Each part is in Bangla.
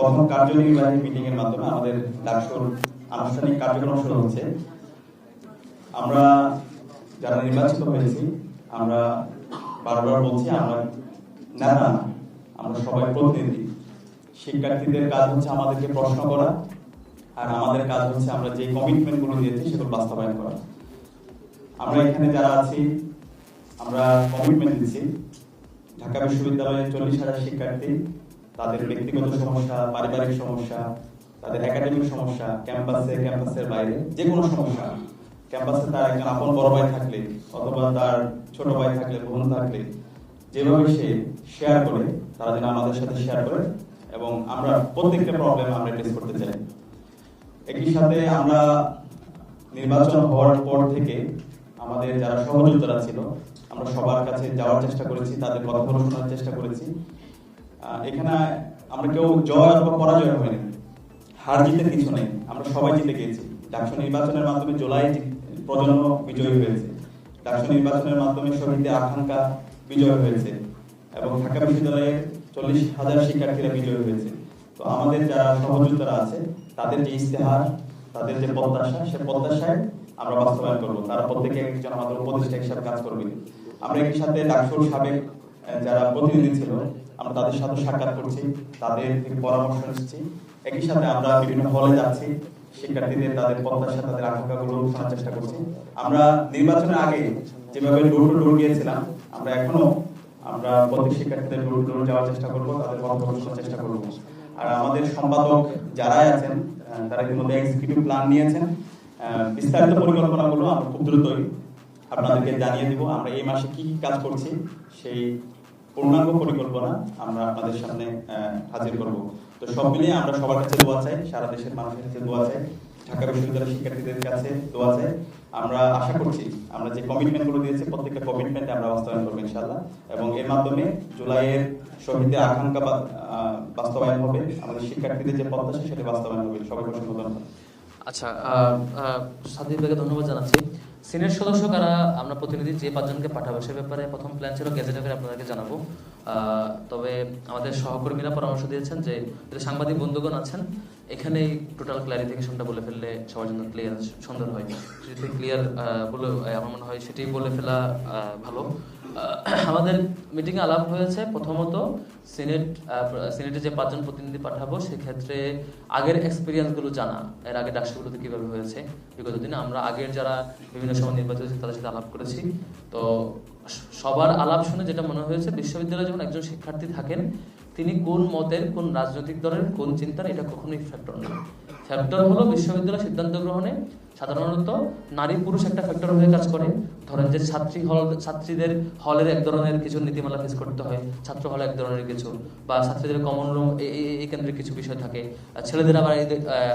প্রথম কার্যনির্বাহী মিটিং এর মাধ্যমে আমাদের ডাকসুর আনুষ্ঠানিক কার্যক্রম শুরু হচ্ছে। আমরা যারা নির্বাচিত হয়েছি আমরা বারবার বলছি আমরা নেতা না, আমরা সবাই প্রতিনিধি। শিক্ষার্থীদের কাজ হচ্ছে আমাদেরকে প্রশ্ন করা, আর আমাদের কাজ হচ্ছে আমরা যে কমিটমেন্ট গুলো দিয়েছি সেগুলো বাস্তবায়ন করা। আমরা এখানে যারা আছি আমরা কমিটমেন্ট দিচ্ছি ঢাকা বিশ্ববিদ্যালয়ের 40,000 শিক্ষার্থী তাদের ব্যক্তিগত সমস্যা, পারিবারিক সমস্যা, তাদের একাডেমিক সমস্যা, ক্যাম্পাসের বাইরে যে কোনো সমস্যা, ক্যাম্পাসে তার একজন আপন বড় ভাই থাকলে অথবা তার ছোট ভাই থাকলে, বোন থাকলে, যেভাবে সে শেয়ার করে তারা যেন আমাদের সাথে শেয়ার করে এবং আমরা প্রত্যেকটা প্রবলেম আমরা ফেস করতে চাই। একই সাথে আমরা নির্বাচন হওয়ার পর থেকে আমাদের যারা সহযোদ্ধারা ছিল আমরা সবার কাছে যাওয়ার চেষ্টা করেছি, তাদের কথাগুলো শোনার চেষ্টা করেছি। এখানে আমরা কেউ জয় অথবা পরাজয় হয়নি, হার জিতের কিছু নেই, আমরা সবাই জিতে গিয়েছি। ডাকসু নির্বাচনের মাধ্যমে জুলাই প্রজন্ম বিজয়ী হয়েছে, ডাকসু নির্বাচনের মাধ্যমে শহীদদের আকাঙ্ক্ষা বিজয় হয়েছে এবং ঢাকা বিশ্ববিদ্যালয়ের 40,000 শিক্ষার্থীরা বিজয়ী হয়েছে। তো আমাদের যারা সহযোদ্ধারা আছে তাদের যে ইস্তেহার, তাদের যে প্রত্যাশা, সে প্রত্যাশায় আমরা বাস্তবায়ন করবো। তারা প্রত্যেকে একজন আমাদের উপদেষ্টা হিসাবে কাজ করবে। আমরা একই সাথে ডাকসুর সাবেক যারা প্রতিনিধি ছিল আমরা তাদের সাথে সাক্ষাৎ করছি, তাদের থেকে পরামর্শ নিচ্ছি। একই সাথে আমরা বিভিন্ন হলে যাচ্ছি, শিক্ষার্থীদের তাদের প্রত্যাশা, তাদের আকাঙ্ক্ষাগুলো শোনার চেষ্টা করছি। আমরা নির্বাচনের আগে যেভাবে ডোর টু ডোর গিয়েছিলাম আমরা এখনো প্রত্যেক শিক্ষার্থীদের ডোর টু ডোর যাওয়ার চেষ্টা করবো, তাদের বক্তব্য শোনার চেষ্টা করবো। আর আমাদের সম্পাদক যারাই আছেন তারা ইতিমধ্যে এক্সিকিউটিভ প্ল্যান নিয়েছেন, বিস্তারিত পরিকল্পনাগুলো আমরা খুব দ্রুতই আপনাদেরকে জানিয়ে দিব। আমরা এই মাসে কি কাজ করছি সেই পূর্ণাঙ্গ পরিকল্পনা আমরা আপনাদের সামনে হাজির করব। তো সব মিলিয়ে আমরা সবার কাছে দোয়া চাই, সারা দেশের মানুষের কাছে দোয়া চাই, ঢাকা বিশ্ববিদ্যালয়ের শিক্ষার্থীদের কাছে দোয়া চাই। আমরা আশা করছি আমরা যে কমিটমেন্ট গুলো দিয়েছি প্রত্যেকটা কমিটমেন্টে আমরা বাস্তবায়ন করবো ইনশাআল্লাহ, এবং এর মাধ্যমে জুলাইয়ের শহীদদের আকাঙ্ক্ষা বাস্তবায়ন হবে, আমাদের শিক্ষার্থীদের যে প্রত্যাশা সেটা বাস্তবায়ন হবে। সবাইকে অসংখ্য ধন্যবাদ। আচ্ছা, সাদিক ভাইকে ধন্যবাদ জানাচ্ছি। সিনিয়র সদস্য কারা আমরা প্রতিনিধি যে 5 জনকে পাঠাবো সে ব্যাপারে প্রথম প্ল্যান ছিল গেজেট করে আপনাদেরকে জানাবো। তবে আমাদের সহকর্মীরা পরামর্শ দিয়েছেন যে সাংবাদিক বন্ধুগণ আছেন এখানে টোটাল ক্লারিফিকেশনটা বলে ফেললে সবার জন্য ক্লিয়ার সুন্দর হয়। যদি ক্লিয়ার বলে আমার মনে হয় সেটাই বলে ফেলা ভালো। আমাদের মিটিংয়ে আলাপ হয়েছে প্রথমত সিনেটে যে 5 জন প্রতিনিধি পাঠাবো সেক্ষেত্রে আগের এক্সপিরিয়েন্সগুলো জানা, এর আগে ডাকসুগুলোতে কীভাবে হয়েছে বিগত দিনে আমরা আগের যারা বিভিন্ন সময় নির্বাচিত হয়েছে তাদের সাথে আলাপ করেছি। তো সবার আলাপ শুনে যেটা মনে হয়েছে বিশ্ববিদ্যালয়ে যখন একজন শিক্ষার্থী থাকেন তিনি কোন মতের, কোন রাজনৈতিক দলের, কোন চিন্তার, এটা কখনোই ফ্যাক্টর না। ফ্যাক্টর হলো বিশ্ববিদ্যালয় সিদ্ধান্ত গ্রহণে সাধারণত নারী পুরুষ একটা ফ্যাক্টর হয়ে কাজ করে। ধরেন যে ছাত্রীদের হলের এক ধরনের কিছু নীতিমালা ফেস করতে হয়, ছাত্র হলে এক ধরনের কিছু, বা ছাত্রীদের কমন রুম এই কেন্দ্রের কিছু বিষয় থাকে, ছেলেদের আবার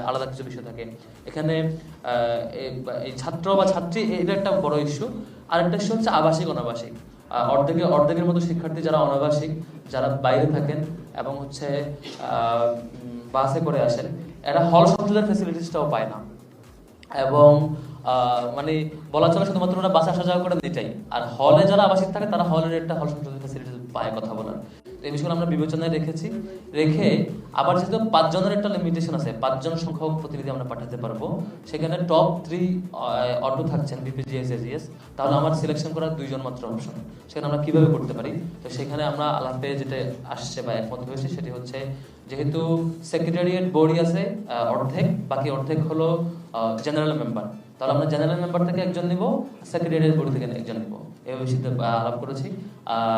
আলাদা কিছু বিষয় থাকে। এখানে এই ছাত্র বা ছাত্রী এটা একটা বড় ইস্যু। আরেকটা ইস্যু হচ্ছে আবাসিক অনাবাসিক। অর্ধেকের মতো শিক্ষার্থী যারা অনাবাসিক, যারা বাইরে থাকেন এবং হচ্ছে বাসে করে আসেন, এরা হল সংসদের ফ্যাসিলিটিসটাও পায় না। এবং মানে বলা চলে শুধুমাত্র ওরা বাসে আসা যাওয়া করে এটাই। আর হলে যারা আবাসিক থাকে তারা হলের একটা হল সংসদের ফ্যাসিলিটিস পায় কথা বলার। এই বিষয়গুলো আমরা বিবেচনায় রেখে আবার যেহেতু 5 জনের একটা লিমিটেশন আছে, 5 জন সংখ্যক প্রতিনিধি আমরা পাঠাতে পারবো, সেখানে টপ 3 অটো থাকছেন বিপিজিএস এজিএস, তাহলে আমার সিলেকশন করার 2 জন মাত্র অপশন। সেখানে আমরা কিভাবে করতে পারি? তো সেখানে আমরা আলাপে যেটা আসছে বা একমত হয়েছে সেটি হচ্ছে যেহেতু সেক্রেটারিয়েট বডি আছে অর্ধেক, বাকি অর্ধেক হলো জেনারেল মেম্বার, তাহলে আমরা জেনারেল মেম্বার থেকে একজন নিব, সেক্রেটারিয়েট বডি থেকে একজন নিব, এভাবে আলাপ করেছি।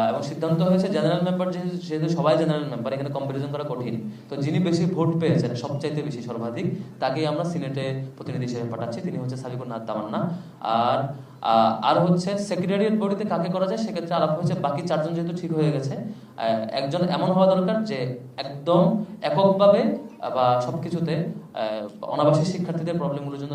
এবং সিদ্ধান্ত হয়েছে জেনারেল মেম্বার যেহেতু সবাই জেনারেল মেম্বার, এখানে কম্পারিজন করা কঠিন, তো যিনি বেশি ভোট পেয়েছেন সবচাইতে বেশি সর্বাধিক তাকেই আমরা সিনেটে প্রতিনিধি হিসেবে পাঠাচ্ছি, তিনি হচ্ছে সাবিকুর নাথ তামান্না। আর হচ্ছে সেক্রেটারিয়েট বডিতে কাকে করা যায় সেক্ষেত্রে আলাপ হয়েছে বাকি 4 জন যেহেতু ঠিক হয়ে গেছে, একজন এমন হওয়া দরকার যে একদম এককভাবে বা সবকিছুতে অনাবাসী শিক্ষার্থীদের প্রবলেমগুলোর জন্য